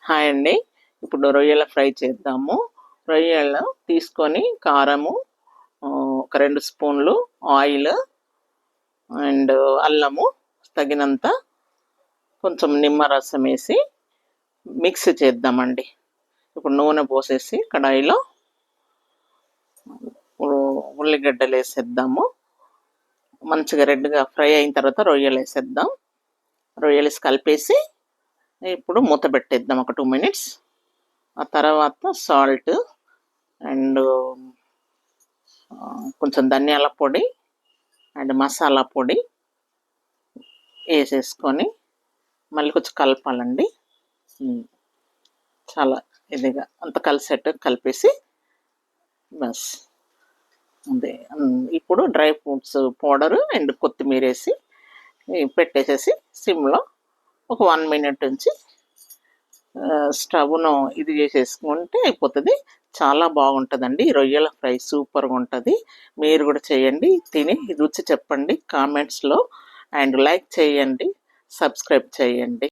Hi అండి. ఇప్పుడు రొయ్యల ఫ్రై చేద్దాము. రొయ్యలు తీసుకొని కారము, ఒక 2 స్పూన్లు ఆయిల్ అండ్ అల్లము తగినంత, కొంచెం నిమ్మరసం వేసి మిక్స్ చేద్దామండి. ఇప్పుడు నూనె పోసేసి కడాయిలో ఉల్లిగడ్డలు వేసేద్దాము. మంచిగా రెడ్గా ఫ్రై అయిన తర్వాత రొయ్యలు వేసేద్దాం. రొయ్యలు వేసి కలిపేసి ఇప్పుడు మూత పెట్టేద్దాం ఒక 2 మినిట్స్. ఆ తర్వాత సాల్ట్ అండ్ కొంచెం ధనియాల పొడి అండ్ మసాలా పొడి వేసేసుకొని మళ్ళీ కొంచెం కలపాలండి. చాలా ఇదిగా అంత కలిసేట్టు కలిపేసి బస్ అదే. ఇప్పుడు డ్రై ఫ్రూట్స్ పౌడరు అండ్ కొత్తిమీర వేసి పెట్టేసేసి సిమ్లో ఒక 1 మినిట్ నుంచి స్టవ్ను ఇది చేసేసుకుంటే అయిపోతుంది. చాలా బాగుంటుందండి. రొయ్యల ఫ్రై సూపర్గా ఉంటుంది. మీరు కూడా చేయండి, తిని రుచి చెప్పండి కామెంట్స్లో. అండ్ లైక్ చేయండి, సబ్స్క్రైబ్ చేయండి.